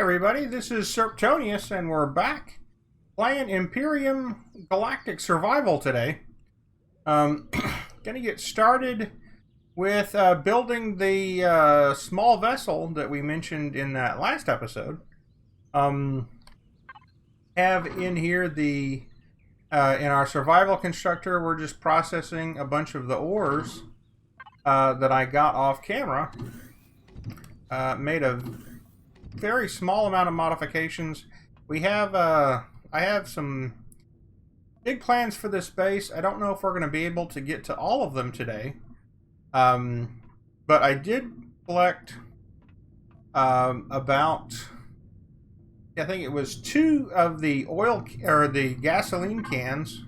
everybody, this is Serptonius, and we're back playing Empyrion Galactic Survival today. Gonna get started with building the small vessel that we mentioned in that last episode. Have in here the in our survival constructor, we're just processing a bunch of the ores that I got off camera. Made a very small amount of modifications. We have I have some big plans for this base. I don't know if we're going to be able to get to all of them today, but I did collect about, I think it was 2 of the oil or the gasoline cans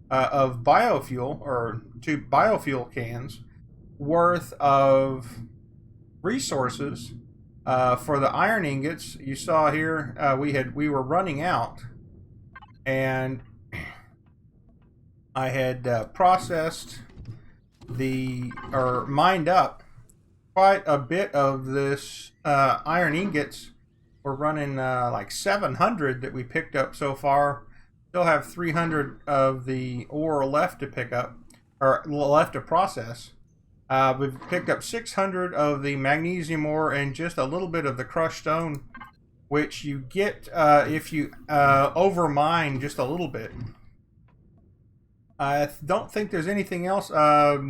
of biofuel, or 2 biofuel cans worth of resources for the iron ingots. You saw here we were running out, and I had processed mined up quite a bit of this iron ingots. We're running like 700 that we picked up so far. Still have 300 of the ore left to pick up, or left to process. We've picked up 600 of the magnesium ore and just a little bit of the crushed stone, which you get if you overmine just a little bit. I don't think there's anything else that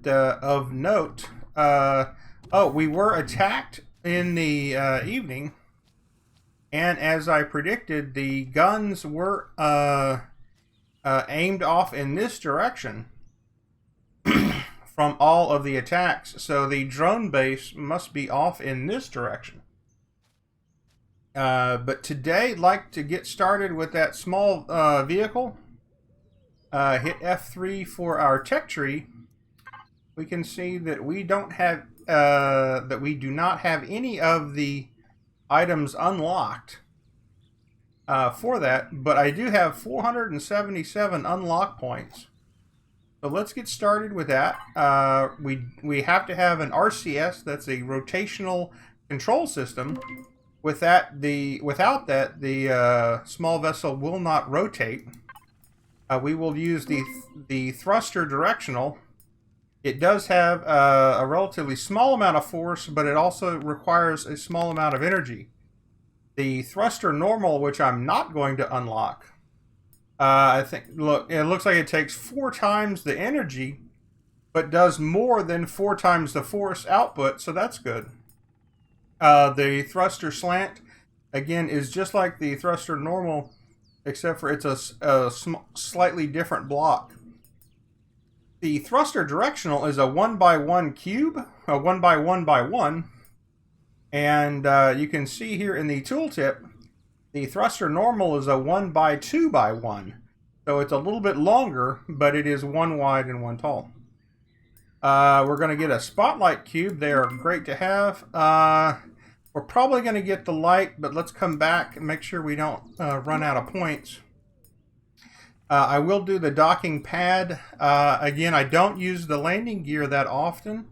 of note. Oh, we were attacked in the evening, and as I predicted, the guns were aimed off in this direction from all of the attacks, so the drone base must be off in this direction. But today, I'd like to get started with that small vehicle. Hit F3 for our tech tree. We can see that we don't have we do not have any of the items unlocked for that, but I do have 477 unlock points. So let's get started with that. We have to have an RCS, that's a rotational control system. Without that, the small vessel will not rotate. We will use the thruster directional. It does have a relatively small amount of force, but it also requires a small amount of energy. The thruster normal, which I'm not going to unlock, I think, look, it looks like it takes 4 times the energy, but does more than 4 times the force output, so that's good. The thruster slant, again, is just like the thruster normal, except for it's a slightly different block. The thruster directional is a 1x1 cube, a 1x1x1, and you can see here in the tooltip, the thruster normal is a 1x2x1, so it's a little bit longer, but it is 1 wide and 1 tall. We're going to get a spotlight cube. They are great to have. We're probably going to get the light, but let's come back and make sure we don't run out of points. I will do the docking pad. Again, I don't use the landing gear that often,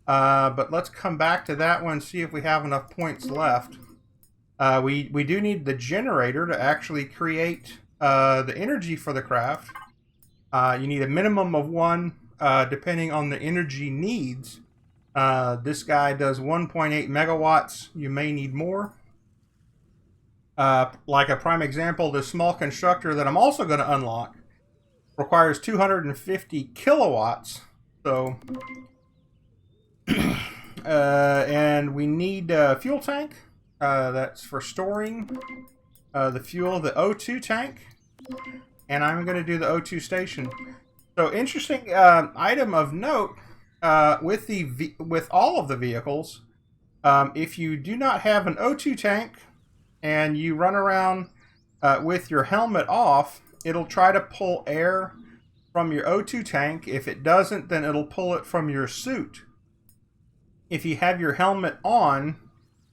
but let's come back to that one, see if we have enough points left. We do need the generator to actually create the energy for the craft. You need a minimum of 1, depending on the energy needs. This guy does 1.8 megawatts. You may need more. Like a prime example, this small constructor that I'm also going to unlock requires 250 kilowatts. So, and we need a fuel tank. That's for storing the fuel, the O2 tank. And I'm going to do the O2 station. So, interesting item of note. With all of the vehicles, if you do not have an O2 tank and you run around with your helmet off, it'll try to pull air from your O2 tank. If it doesn't, then it'll pull it from your suit. If you have your helmet on,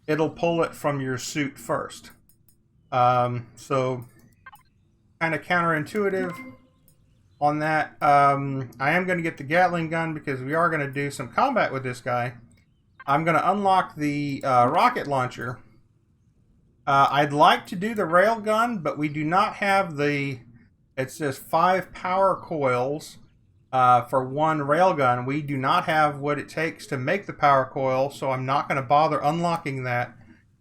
it'll pull it from your suit first. So kind of counterintuitive on that. I am going to get the Gatling gun because we are going to do some combat with this guy. I'm going to unlock the rocket launcher. I'd like to do the railgun, but we do not have the... It says 5 power coils for one railgun. We do not have what it takes to make the power coil, so I'm not going to bother unlocking that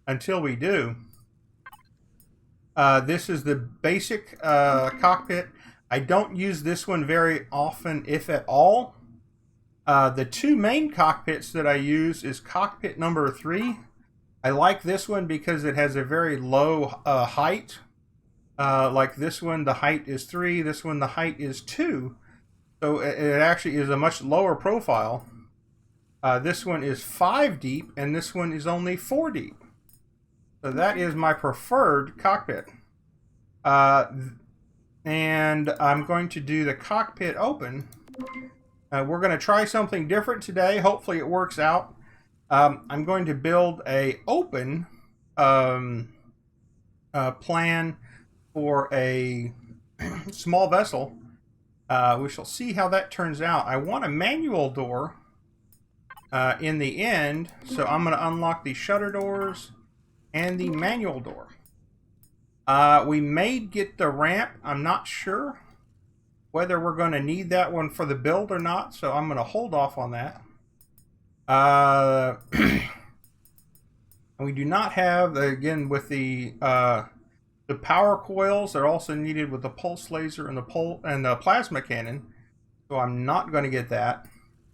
until we do. This is the basic cockpit. I don't use this one very often, if at all. The two main cockpits that I use is cockpit number 3. I like this one because it has a very low height. Like this one, the height is 3. This one, the height is 2. So it actually is a much lower profile. This one is 5 deep, and this one is only 4 deep. So that is my preferred cockpit. And I'm going to do the cockpit open. We're going to try something different today. Hopefully it works out. I'm going to build a open plan for a small vessel. We shall see how that turns out. I want a manual door in the end, so I'm going to unlock the shutter doors and the manual door. We may get the ramp. I'm not sure whether we're going to need that one for the build or not, so I'm going to hold off on that. We do not have, again, with the power coils are also needed with the pulse laser and the plasma cannon, so I'm not going to get that.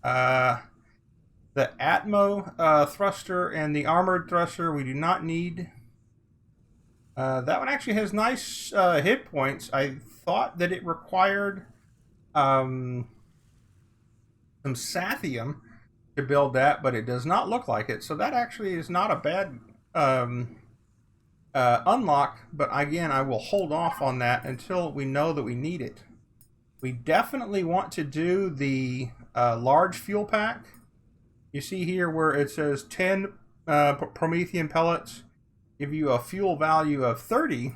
The Atmo thruster and the armored thruster we do not need. That one actually has nice hit points. I thought that it required some Sathium to build that, but it does not look like it. So that actually is not a bad unlock, but again, I will hold off on that until we know that we need it. We definitely want to do the large fuel pack. You see here where it says 10 Promethean pellets give you a fuel value of 30.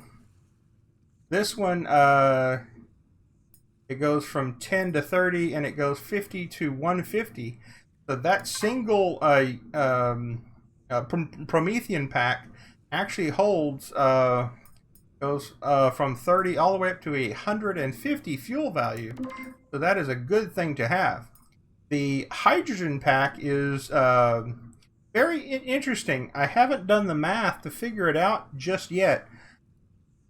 This one, it goes from 10 to 30, and it goes 50 to 150. So that single Promethean pack actually holds, goes from 30 all the way up to 150 fuel value. So that is a good thing to have. The hydrogen pack is very interesting. I haven't done the math to figure it out just yet,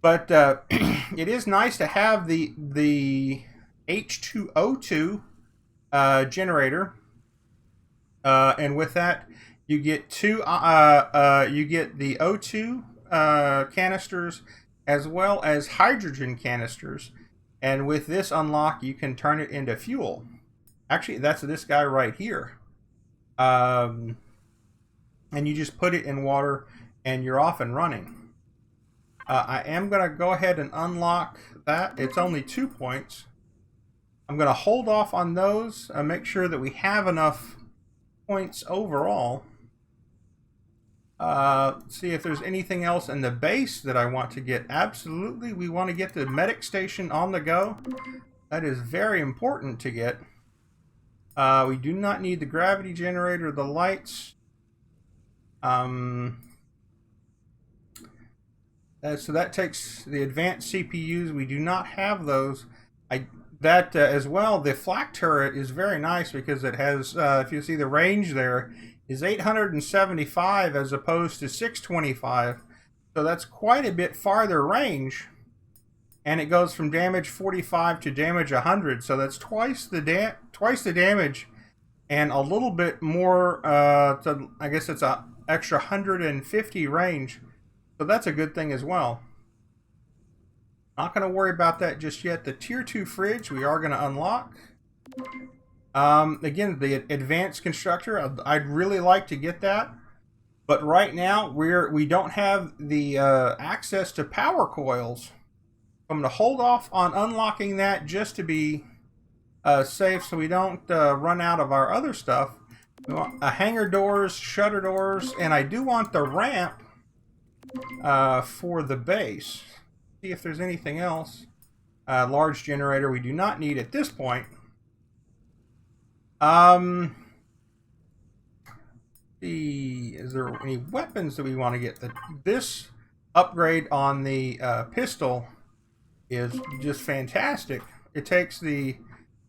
but it is nice to have the H2O2 generator, and with that you get you get the O2 canisters as well as hydrogen canisters, and with this unlock you can turn it into fuel. Actually, that's this guy right here. And you just put it in water and you're off and running. I am going to go ahead and unlock that. It's only 2 points. I'm going to hold off on those and make sure that we have enough points overall. See if there's anything else in the base that I want to get. Absolutely, we want to get the medic station on the go. That is very important to get. We do not need the gravity generator, the lights. So that takes the advanced CPUs. We do not have those. As well, the flak turret is very nice because it has, if you see the range there, is 875 as opposed to 625. So that's quite a bit farther range. And it goes from damage 45 to damage 100. So that's twice the damage and a little bit more, I guess it's a extra 150 range. So that's a good thing as well. Not going to worry about that just yet. The tier 2 fridge we are going to unlock. Again, the advanced constructor, I'd really like to get that. But right now we don't have the access to power coils. I'm going to hold off on unlocking that just to be safe so we don't run out of our other stuff. We want hangar doors, shutter doors, and I do want the ramp for the base. See if there's anything else. Large generator we do not need at this point. see, is there any weapons that we want to get? This upgrade on the pistol is just fantastic. It takes the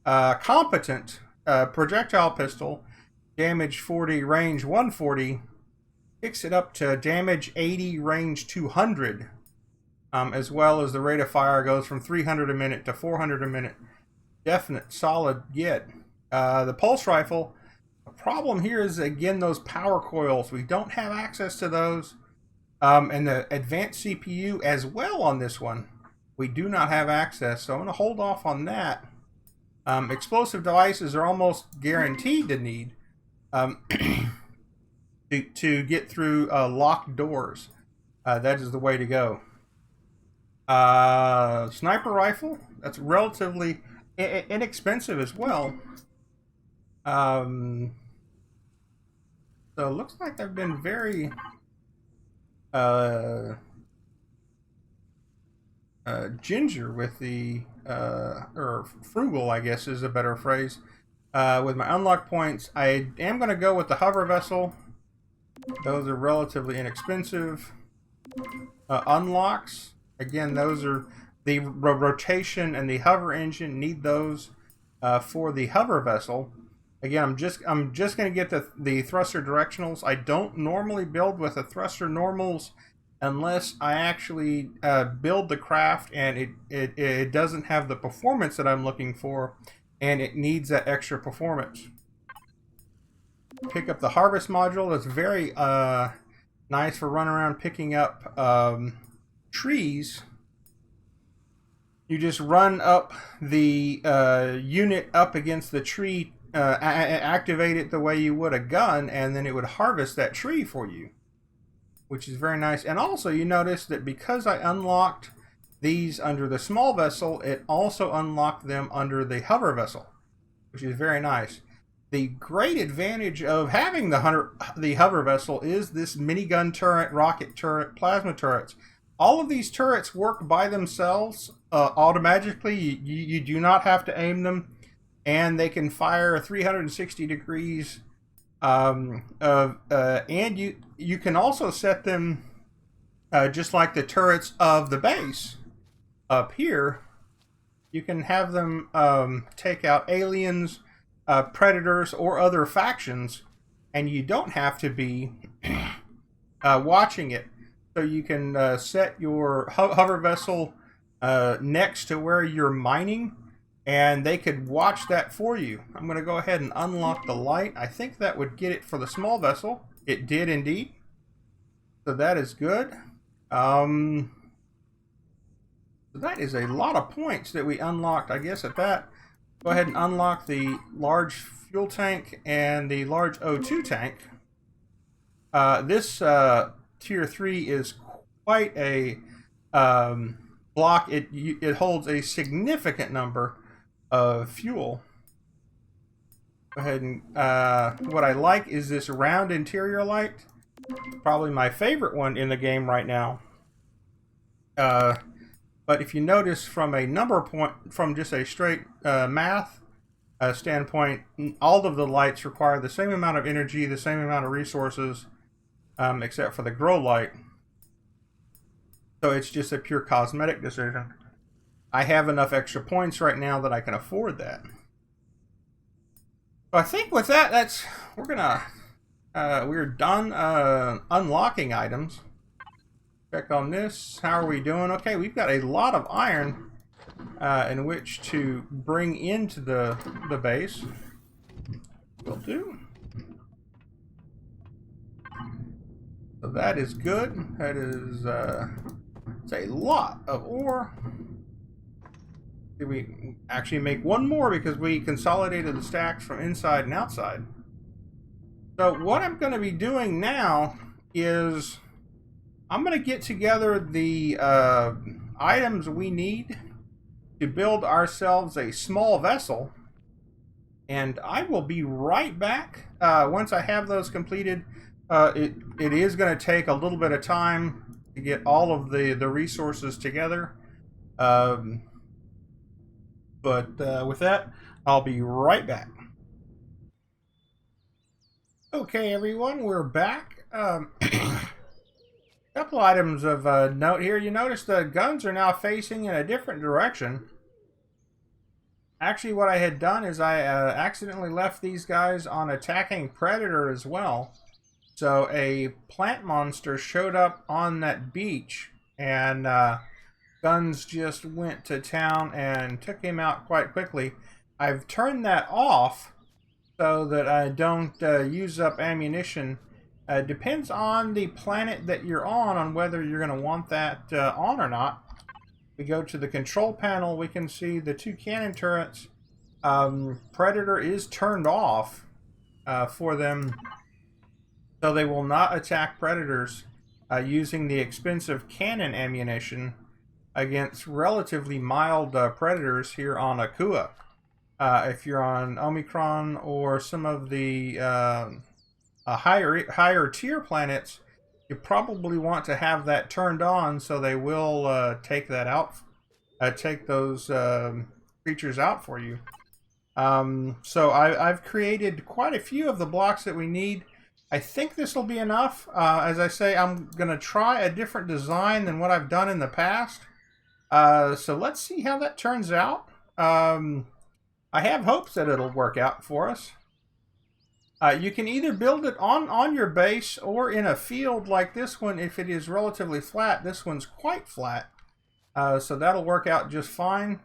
competent projectile pistol, damage 40, range 140, picks it up to damage 80, range 200, as well as the rate of fire goes from 300 a minute to 400 a minute. Definite solid get. The pulse rifle, the problem here is, again, those power coils. We don't have access to those. And the advanced CPU as well on this one, we do not have access, so I'm going to hold off on that. Explosive devices are almost guaranteed to need to get through locked doors. That is the way to go. Sniper rifle, that's relatively inexpensive as well. So it looks like I've been very ginger with the or frugal, I guess is a better phrase, with my unlock points. I am going to go with the hover vessel. Those are relatively inexpensive. Unlocks, again, those are the rotation and the hover engine. Need those for the hover vessel. Again, I'm just going to get the thruster directionals. I don't normally build with the thruster normals unless I actually build the craft and it doesn't have the performance that I'm looking for, and it needs that extra performance. Pick up the harvest module. That's very nice for running around picking up trees. You just run up the unit up against the tree, activate it the way you would a gun, and then it would harvest that tree for you, which is very nice. And also, you notice that because I unlocked these under the small vessel, it also unlocked them under the hover vessel, which is very nice. The great advantage of having the hover vessel is this minigun turret, rocket turret, plasma turrets. All of these turrets work by themselves automatically. You do not have to aim them, and they can fire 360 degrees. And you can also set them just like the turrets of the base up here. You can have them take out aliens, predators, or other factions, and you don't have to be watching it. So you can set your hover vessel next to where you're mining, and they could watch that for you. I'm going to go ahead and unlock the light. I think that would get it for the small vessel. It did indeed. So that is good. So that is a lot of points that we unlocked, I guess, at that. Go ahead and unlock the large fuel tank and the large O2 tank. This tier 3 is quite a block. It holds a significant number of fuel. Go ahead and what I like is this round interior light. Probably my favorite one in the game right now. But if you notice from a number point, from just a straight math standpoint, all of the lights require the same amount of energy, the same amount of resources, except for the grow light. So it's just a pure cosmetic decision. I have enough extra points right now that I can afford that. So I think with that, we're done unlocking items. Check on this. How are we doing? Okay, we've got a lot of iron in which to bring into the base. Will do. So that is good. That is it's a lot of ore. Did we actually make one more because we consolidated the stacks from inside and outside? So what I'm going to be doing now is I'm going to get together the items we need to build ourselves a small vessel, and I will be right back once I have those completed. It is going to take a little bit of time to get all of the resources together, but with that, I'll be right back. Okay, everyone, we're back. Couple items of note here. You notice the guns are now facing in a different direction. Actually, what I had done is I accidentally left these guys on attacking Predator as well. So a plant monster showed up on that beach, and guns just went to town and took him out quite quickly. I've turned that off so that I don't use up ammunition. Depends on the planet that you're on whether you're going to want that on or not. We go to the control panel, we can see the two cannon turrets. Predator is turned off for them, so they will not attack predators using the expensive cannon ammunition against relatively mild predators here on Akua. If you're on Omicron or some of the higher tier planets, you probably want to have that turned on so they will take that out, take those creatures out for you. So I've created quite a few of the blocks that we need. I think this will be enough. As I say, I'm going to try a different design than what I've done in the past. So let's see how that turns out. I have hopes that it'll work out for us. You can either build it on your base or in a field like this one if it is relatively flat. This one's quite flat, so that'll work out just fine.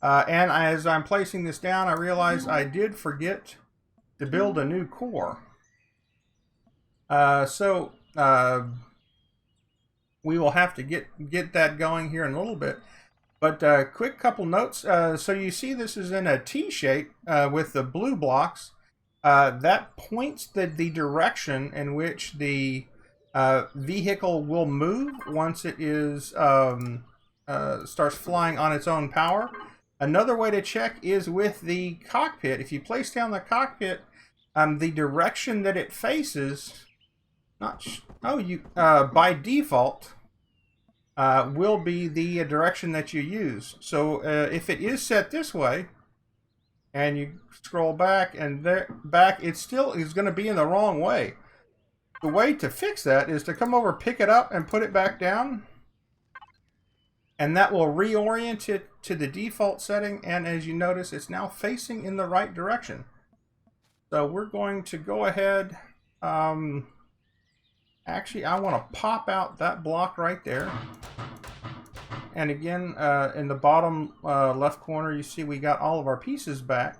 And as I'm placing this down, I realize I did forget to build a new core. So we will have to get that going here in a little bit. But quick couple notes. So you see this is in a T shape with the blue blocks. That points the direction in which the vehicle will move once it is starts flying on its own power. Another way to check is with the cockpit. If you place down the cockpit, the direction that it faces, by default, will be the direction that you use. So if it is set this way, and you scroll back and back, it still is going to be in the wrong way. The way to fix that is to come over, pick it up, and put it back down. And that will reorient it to the default setting. And as you notice, it's now facing in the right direction. So we're going to go ahead. Actually, I want to pop out that block right there. And again, in the bottom left corner, you see we got all of our pieces back.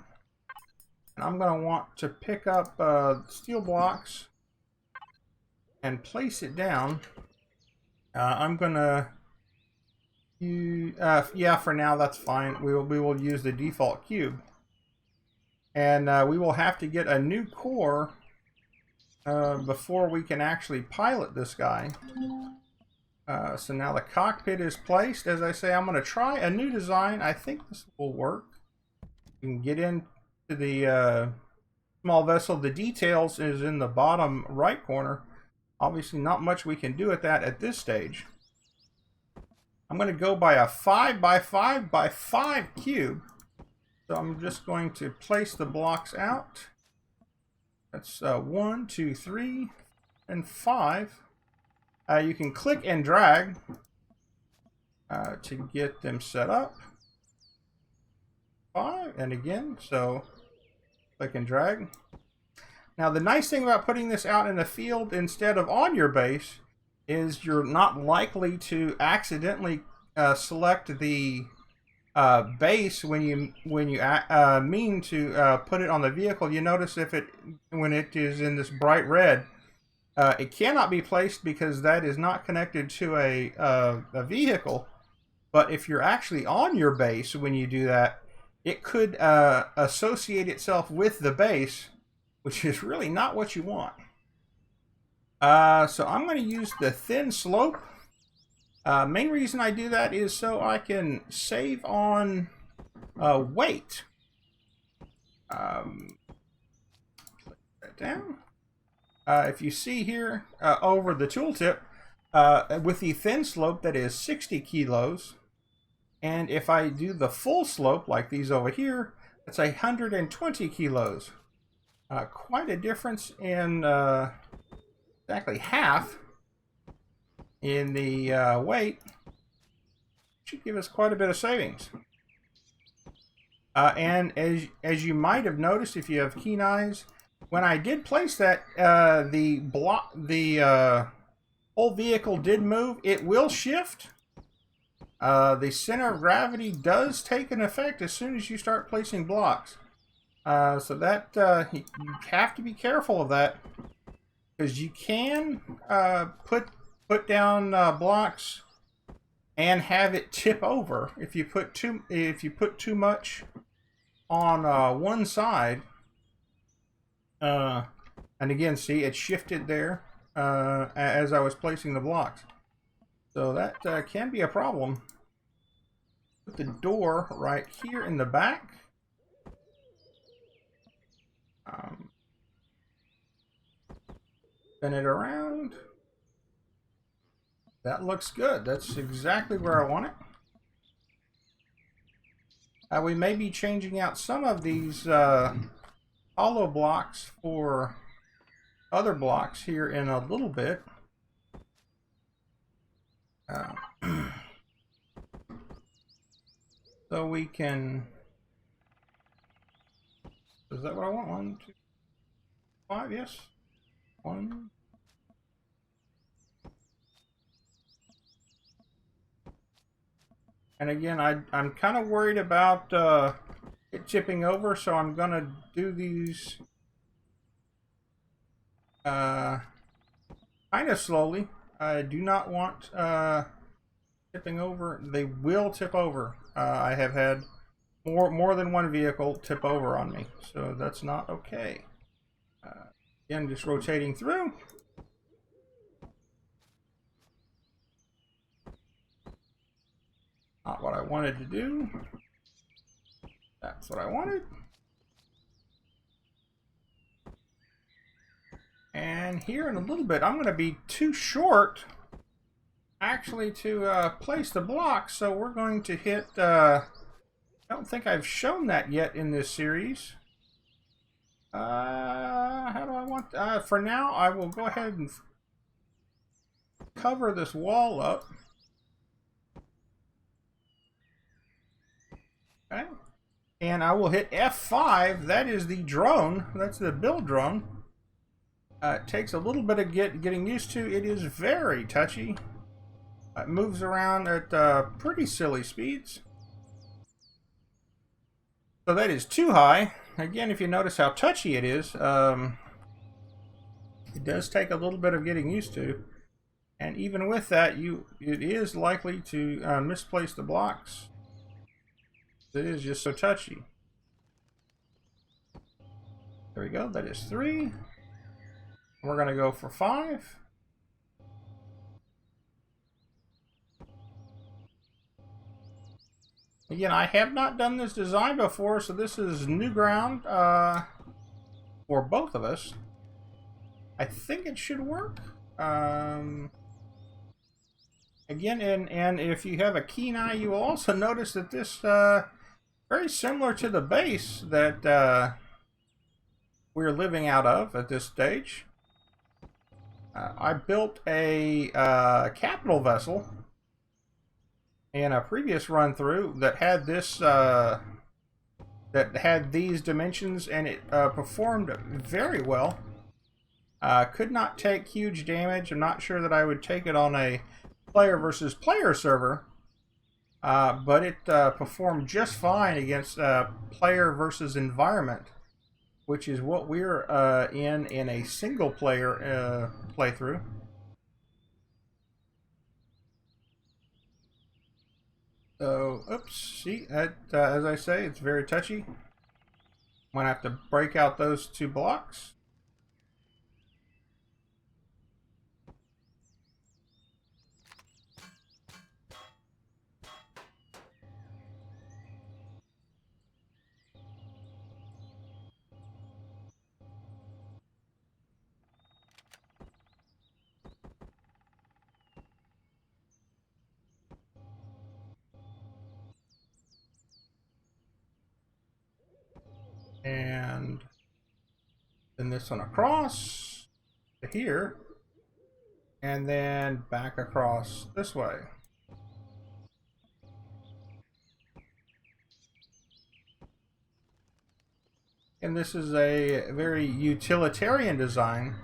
And I'm going to want to pick up steel blocks and place it down. I'm going to use, yeah, for now that's fine. We will use the default cube. And we will have to get a new core before we can actually pilot this guy. So now the cockpit is placed. As I say, I'm going to try a new design. I think this will work. You can get into the small vessel. The details is in the bottom right corner. Obviously not much we can do with that at this stage. I'm going to go by a 5x5x5 cube. So I'm just going to place the blocks out. That's 1, 2, 3, and 5. You can click and drag to get them set up. 5, and again, so click and drag. Now the nice thing about putting this out in the field instead of on your base is you're not likely to accidentally select the base when you mean to put it on the vehicle. You notice when it is in this bright red, it cannot be placed because that is not connected to a vehicle. But if you're actually on your base when you do that, it could associate itself with the base, which is really not what you want. So I'm going to use the thin slope. Main reason I do that is so I can save on weight. Click that down. If you see here over the tooltip, with the thin slope, that is 60 kilos. And if I do the full slope, like these over here, that's 120 kilos. quite a difference in exactly half in the weight. Should give us quite a bit of savings. And as you might have noticed if you have keen eyes, when I did place that, the whole vehicle did move. It will shift. The center of gravity does take an effect as soon as you start placing blocks. So that you have to be careful of that, because you can put down blocks and have it tip over if you put too much on one side. And again, see, it shifted there as I was placing the blocks. So that can be a problem. Put the door right here in the back. Spin it around. That looks good. That's exactly where I want it. We may be changing out some of these hollow blocks for other blocks here in a little bit. So we can... Is that what I want? 1, 2, 5, yes. 1. And again, I'm kind of worried about it tipping over, so I'm going to do these kind of slowly. I do not want tipping over. They will tip over. I have had more than one vehicle tip over on me, so that's not okay. Again, just rotating through. Not what I wanted to do. That's what I wanted. And here in a little bit, I'm going to be too short actually to place the block, so we're going to hit... I don't think I've shown that yet in this series. How do I want... for now, I will go ahead and cover this wall up. Okay. And I will hit F5. That is the drone. That's the build drone. It takes a little bit of getting used to. It is very touchy. It moves around at pretty silly speeds. So that is too high. Again, if you notice how touchy it is, it does take a little bit of getting used to. And even with that, it is likely to misplace the blocks. It is just so touchy. There we go. That is 3. We're going to go for 5. Again, I have not done this design before, so this is new ground for both of us. I think it should work. Again, and if you have a keen eye, you will also notice that this very similar to the base that we're living out of at this stage. I built a capital vessel in a previous run through that had this that had these dimensions, and it performed very well. Could not take huge damage. I'm not sure that I would take it on a player versus player server, but it performed just fine against player versus environment, which is what we're in a single player playthrough. So, oops, see, that, as I say, it's very touchy. I'm going to have to break out those 2 blocks. And Then this one across to here. And then back across this way. And this is a very utilitarian design.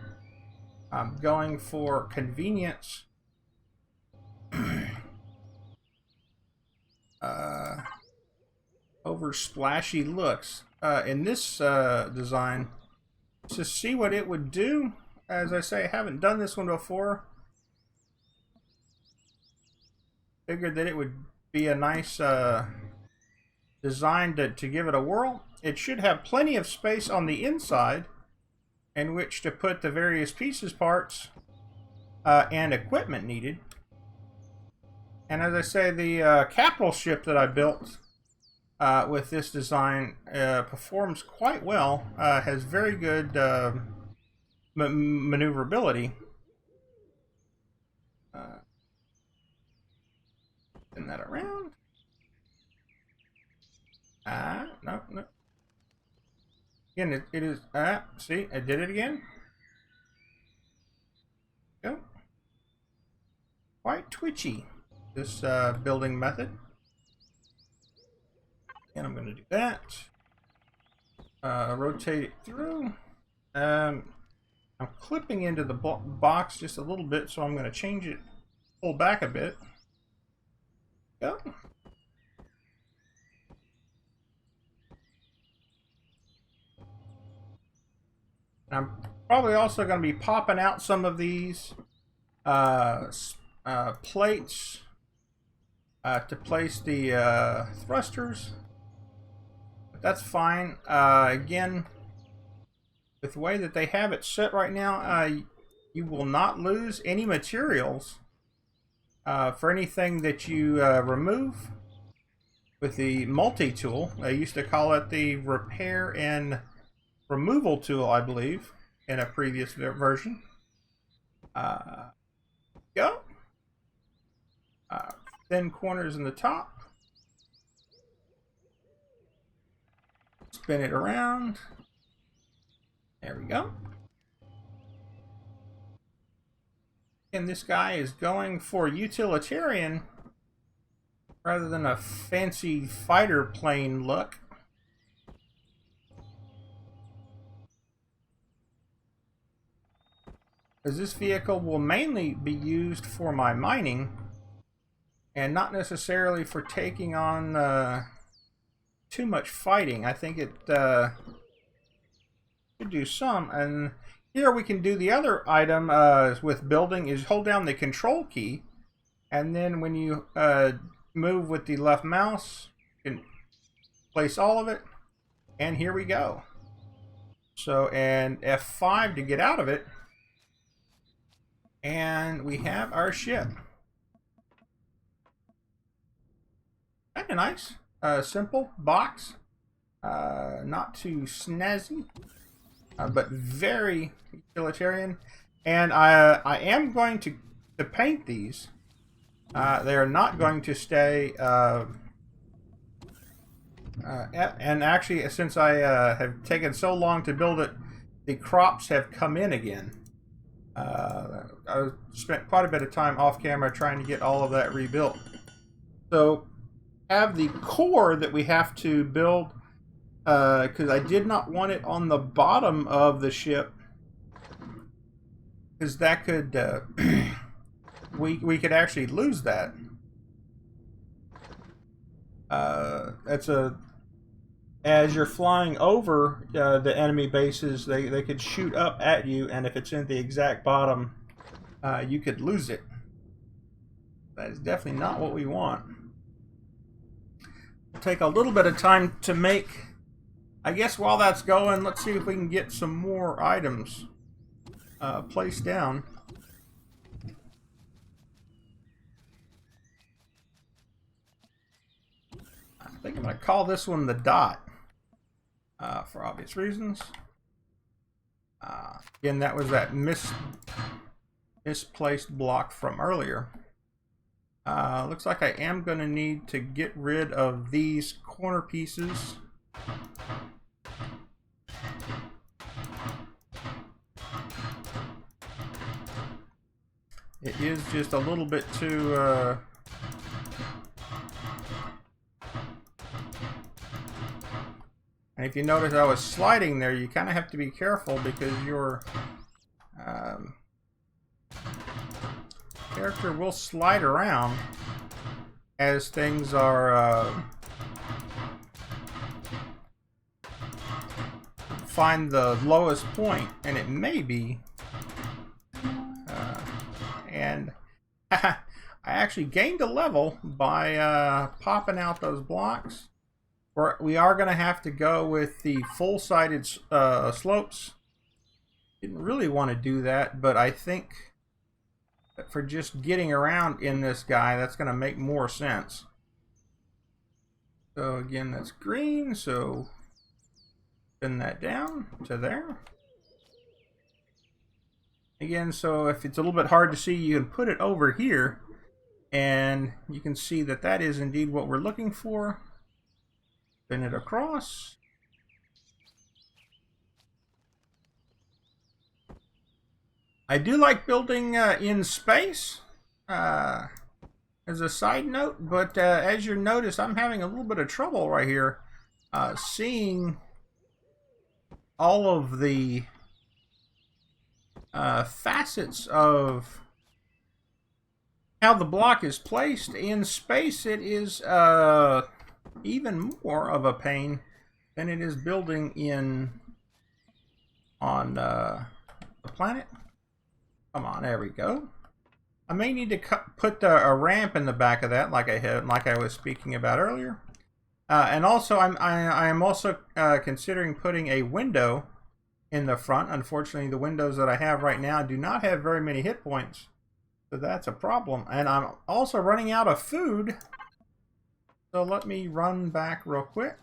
I'm going for convenience. Over splashy looks. In this design, to see what it would do, as I say, I haven't done this one before. Figured that it would be a nice design to give it a whirl. It should have plenty of space on the inside in which to put the various pieces, parts, and equipment needed. And as I say, the capital ship that I built with this design performs quite well, has very good maneuverability. Spin that around. No. Again, it is, see, I did it again. Go. Quite twitchy, this building method. And I'm going to do that. Rotate it through. I'm clipping into the box just a little bit, so I'm going to change it, pull back a bit. Go. I'm probably also going to be popping out some of these plates to place the thrusters. But that's fine. Again, with the way that they have it set right now, you will not lose any materials for anything that you remove with the multi-tool. I used to call it the repair and removal tool, I believe, in a previous version. Go. Thin corners in the top. Spin it around. There we go. And this guy is going for utilitarian rather than a fancy fighter plane look. As this vehicle will mainly be used for my mining and not necessarily for taking on too much fighting. I think it could do some. And here we can do the other item with building is hold down the control key, and then when you move with the left mouse, you can place all of it, and here we go. So, and F5 to get out of it. And we have our ship. Kind of nice. Simple box. Not too snazzy. But very utilitarian. And I am going to paint these. They are not going to stay... and actually, since I have taken so long to build it, the crops have come in again. I spent quite a bit of time off camera trying to get all of that rebuilt. So, have the core that we have to build, because I did not want it on the bottom of the ship, because that could, we could actually lose that. That's as you're flying over the enemy bases, they could shoot up at you, and if it's in the exact bottom, you could lose it. That is definitely not what we want. It'll take a little bit of time to make. I guess while that's going, let's see if we can get some more items placed down. I think I'm going to call this one the dot. For obvious reasons. Again, that was that misplaced block from earlier. Looks like I am going to need to get rid of these corner pieces. It is just a little bit too... And if you notice I was sliding there, you kind of have to be careful because your character will slide around as things are find the lowest point, and it may be and I actually gained a level by popping out those blocks. We are going to have to go with the full-sided slopes. Didn't really want to do that, but I think that for just getting around in this guy, that's going to make more sense. So again, that's green, so spin that down to there. Again, so if it's a little bit hard to see, you can put it over here, and you can see that that is indeed what we're looking for. Spin it across. I do like building in space, as a side note, but as you notice, I'm having a little bit of trouble right here seeing all of the facets of how the block is placed. In space, it is even more of a pain than it is building in on the planet. Come on, there we go. I may need to put a ramp in the back of that, like I was speaking about earlier. And also, I am also considering putting a window in the front. Unfortunately, the windows that I have right now do not have very many hit points, so that's a problem. And I'm also running out of food. So let me run back real quick.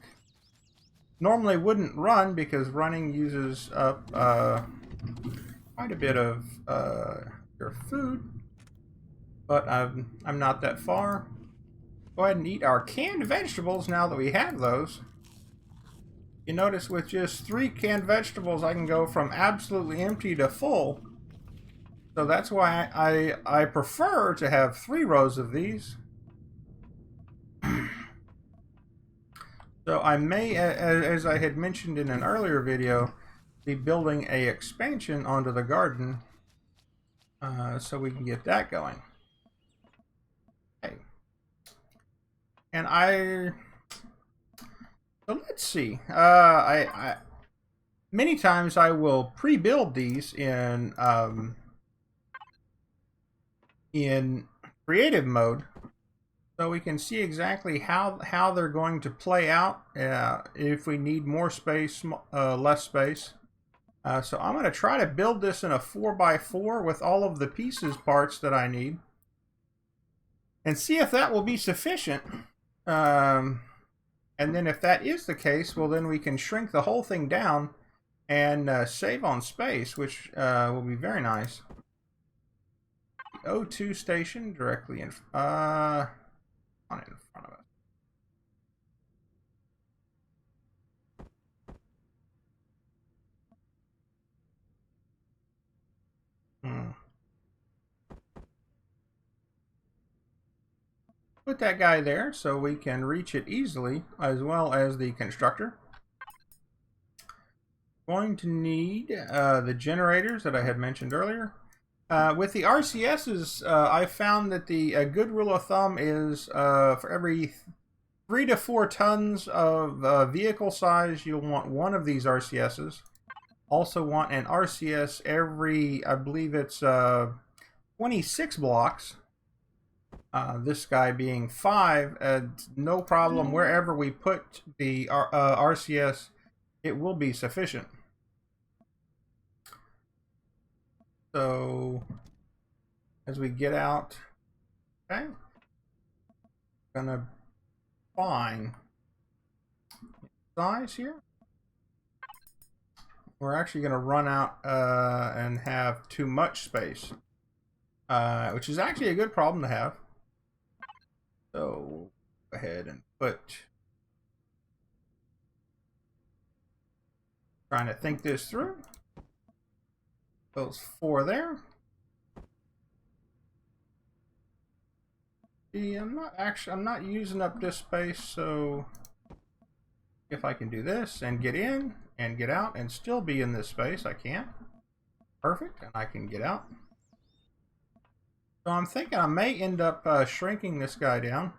Normally wouldn't run because running uses up quite a bit of your food, but I'm not that far. Go ahead and eat our canned vegetables now that we have those. You notice with just 3 canned vegetables, I can go from absolutely empty to full. So that's why I prefer to have 3 rows of these. So I may, as I had mentioned in an earlier video, be building a expansion onto the garden so we can get that going. Okay. And so let's see. Many times I will pre-build these in creative mode, so we can see exactly how they're going to play out if we need more space, less space. So I'm going to try to build this in a 4x4 with all of the pieces parts that I need, and see if that will be sufficient. And then if that is the case, well, then we can shrink the whole thing down and save on space, which will be very nice. The O2 station directly in front of us. Put that guy there so we can reach it easily, as well as the constructor. Going to need the generators that I had mentioned earlier. With the RCSs, I found that the good rule of thumb is for every 3 to 4 tons of vehicle size, you'll want 1 of these RCSs. Also want an RCS every, I believe it's 26 blocks. This guy being 5, no problem. Wherever we put the RCS, it will be sufficient. So, as we get out, okay, gonna find size here. We're actually gonna run out and have too much space, which is actually a good problem to have. So, go ahead and put, trying to think this through. Those 4 there. See, I'm not using up this space, so if I can do this and get in and get out and still be in this space, I can. Perfect, and I can get out. So I'm thinking I may end up shrinking this guy down.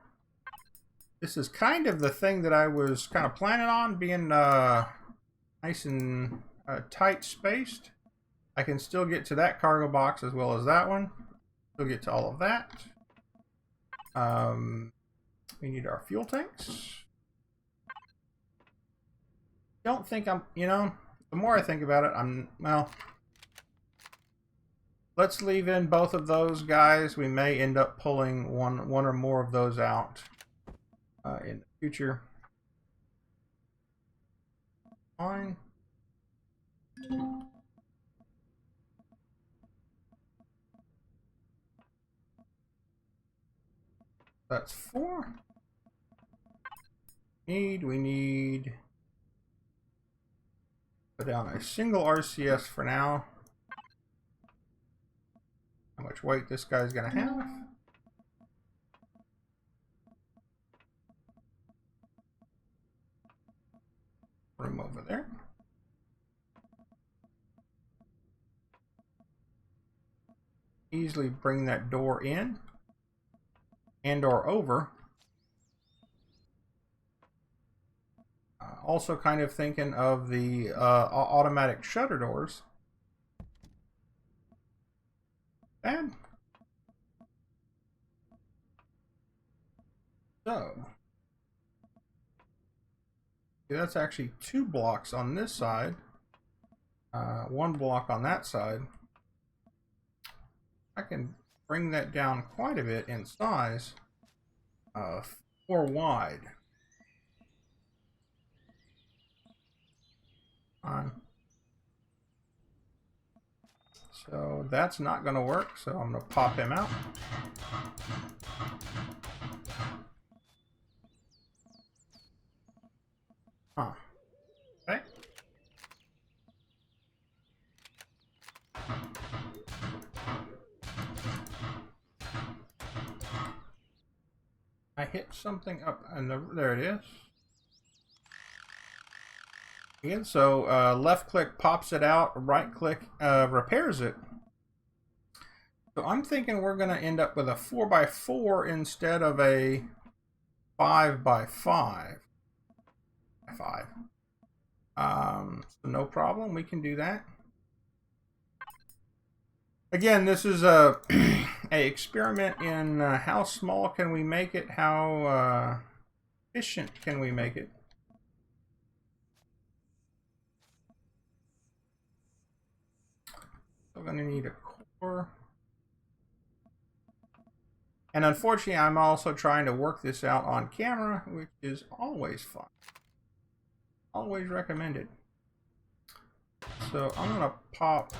This is kind of the thing that I was kind of planning on, being nice and tight spaced. I can still get to that cargo box as well as that one. Still get to all of that. We need our fuel tanks. Don't think I'm, you know, the more I think about it, well, let's leave in both of those guys. We may end up pulling one or more of those out in the future. Fine. That's 4. We need put down a single RCS for now. How much weight this guy's gonna have? Room over there. Easily bring that door in and or over. Also kind of thinking of the automatic shutter doors. And so that's actually 2 blocks on this side, 1 block on that side. I can bring that down quite a bit in size, 4 wide. So that's not going to work, so I'm going to pop him out. Okay. I hit something up, and there it is. Again, so left click pops it out, right click repairs it. So I'm thinking we're going to end up with a 4x4 instead of a 5x5. So no problem, we can do that. Again, this is a experiment in how small can we make it, how efficient can we make it. We're going to need a core. And unfortunately, I'm also trying to work this out on camera, which is always fun. Always recommended. So I'm going to pop,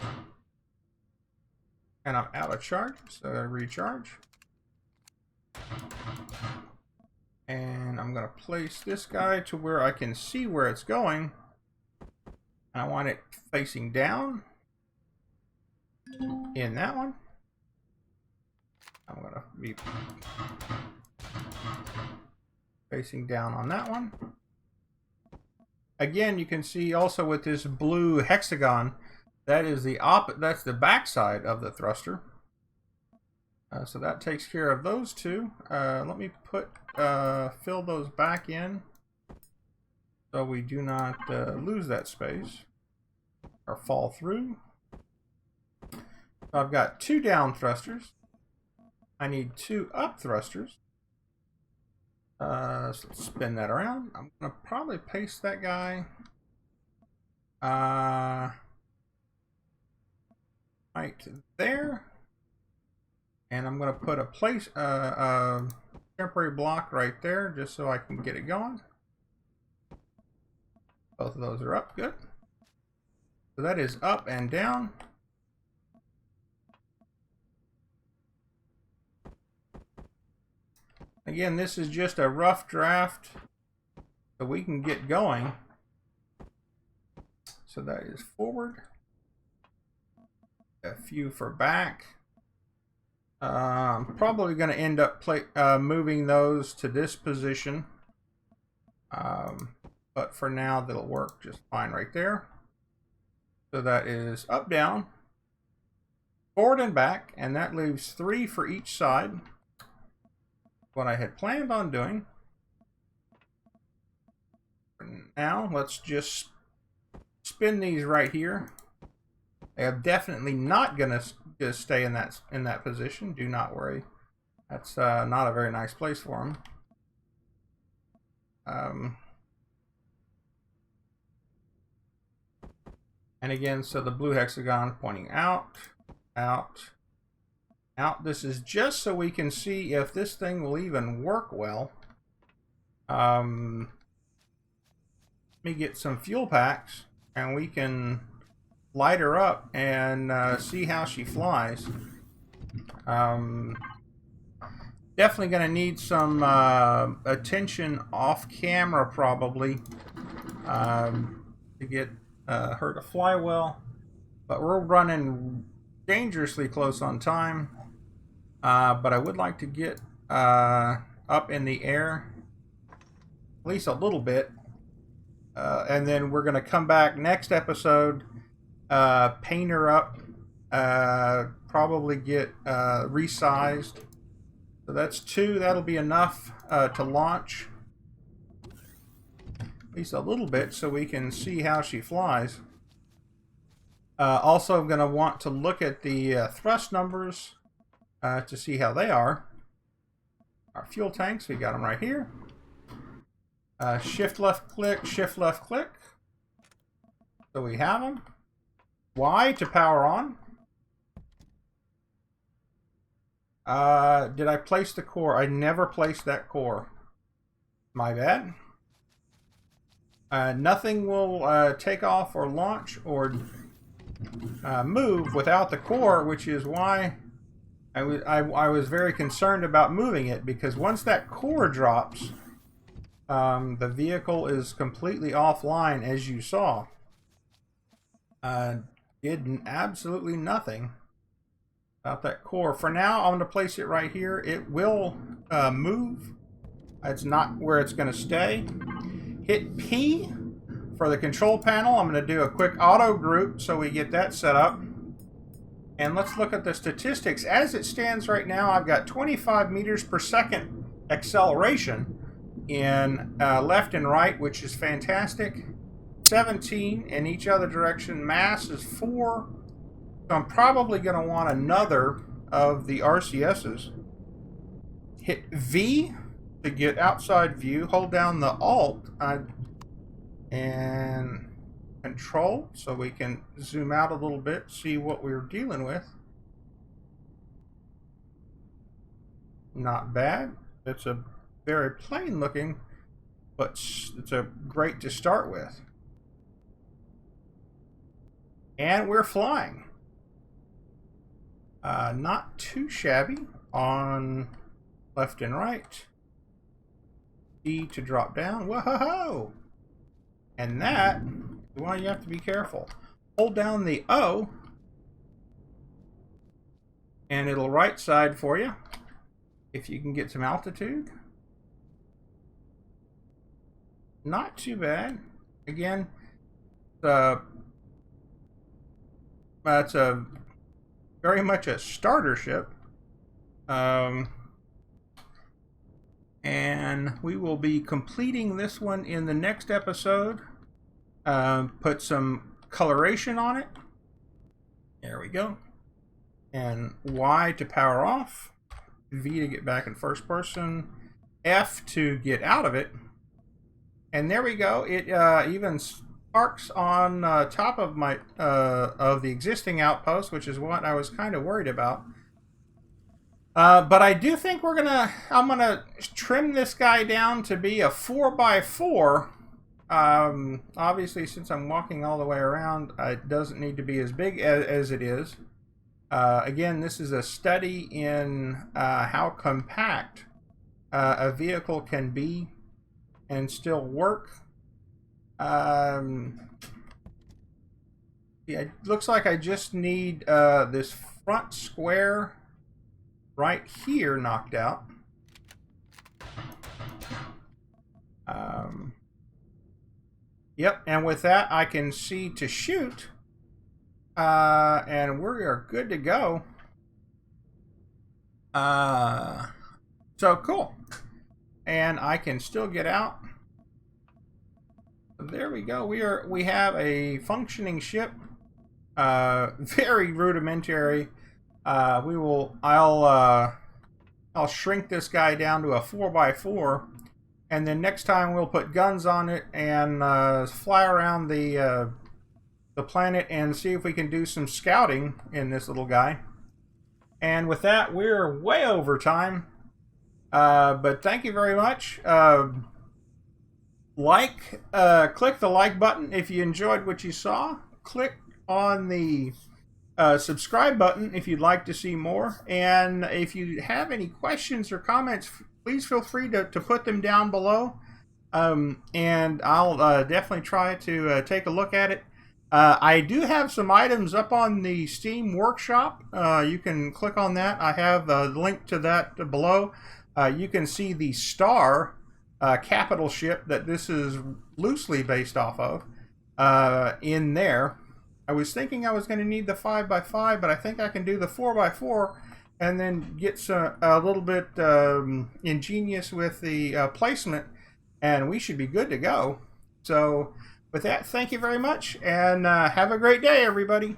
and I'm out of charge, so I recharge. And I'm going to place this guy to where I can see where it's going. And I want it facing down in that one. I'm going to be facing down on that one. Again, you can see also with this blue hexagon, that is that's the back side of the thruster. So that takes care of those two. Let me fill those back in so we do not lose that space or fall through. So I've got 2 down thrusters. I need 2 up thrusters. So let's spin that around. I'm going to probably paste that guy right there. And I'm going to put a temporary block right there just so I can get it going. Both of those are up. Good. So that is up and down. Again, this is just a rough draft so we can get going. So that is forward. A few for back. I'm probably going to end up moving those to this position. But for now, that'll work just fine right there. So that is up, down, forward and back, and that leaves 3 for each side. What I had planned on doing. Now, let's just spin these right here. They are definitely not going to just stay in that position. Do not worry. That's not a very nice place for them. And again, so the blue hexagon pointing out, out, out. This is just so we can see if this thing will even work well. Let me get some fuel packs, and we can light her up and see how she flies. Definitely going to need some attention off camera, probably, to get her to fly well. But we're running dangerously close on time. But I would like to get up in the air, at least a little bit. And then we're going to come back next episode, paint her up, probably get resized. So that's 2. That'll be enough to launch. At least a little bit so we can see how she flies. Also, I'm going to want to look at the thrust numbers to see how they are. Our fuel tanks, we got them right here. Shift left click, shift left click. So we have them. Y to power on. Did I place the core? I never placed that core. My bad. Nothing will take off or launch or move without the core, which is why I was very concerned about moving it, because once that core drops, the vehicle is completely offline, as you saw. Did absolutely nothing about that core. For now, I'm going to place it right here. It will move. It's not where it's going to stay. Hit P for the control panel. I'm going to do a quick auto group so we get that set up. And let's look at the statistics. As it stands right now, I've got 25 meters per second acceleration in left and right, which is fantastic. 17 in each other direction. Mass is 4. So I'm probably going to want another of the RCSs. Hit V to get outside view. Hold down the Alt and Control so we can zoom out a little bit, see what we're dealing with. Not bad. It's a very plain looking, but it's a great to start with. And we're flying. Not too shabby on left and right. E to drop down. Whoa! And that, well, you have to be careful. Hold down the O, and it'll right side for you if you can get some altitude. Not too bad. Again, that's a very much a starter ship. And we will be completing this one in the next episode. Put some coloration on it. There we go. And Y to power off. V to get back in first person. F to get out of it. And there we go. It even sparks on top of my of the existing outpost, which is what I was kind of worried about. But I do think I'm gonna trim this guy down to be a 4x4. Obviously, since I'm walking all the way around, it doesn't need to be as big as it is. Again, this is a study in how compact a vehicle can be and still work. Yeah, it looks like I just need this front square right here knocked out. Yep, and with that, I can see to shoot. And we are good to go. So cool. And I can still get out. There we go. We have a functioning ship. Very rudimentary. I'll shrink this guy down to a 4x4, and then next time we'll put guns on it and fly around the planet and see if we can do some scouting in this little guy. And with that, we're way over time. But thank you very much. Click the like button if you enjoyed what you saw. Click on the subscribe button if you'd like to see more. And if you have any questions or comments, please feel free to put them down below. And I'll definitely try to take a look at it. I do have some items up on the Steam Workshop. You can click on that. I have a link to that below. You can see the Star capital ship that this is loosely based off of in there. I was thinking I was going to need the 5x5, but I think I can do the 4x4 and then get a little bit ingenious with the placement, and we should be good to go. So with that, thank you very much, and have a great day, everybody.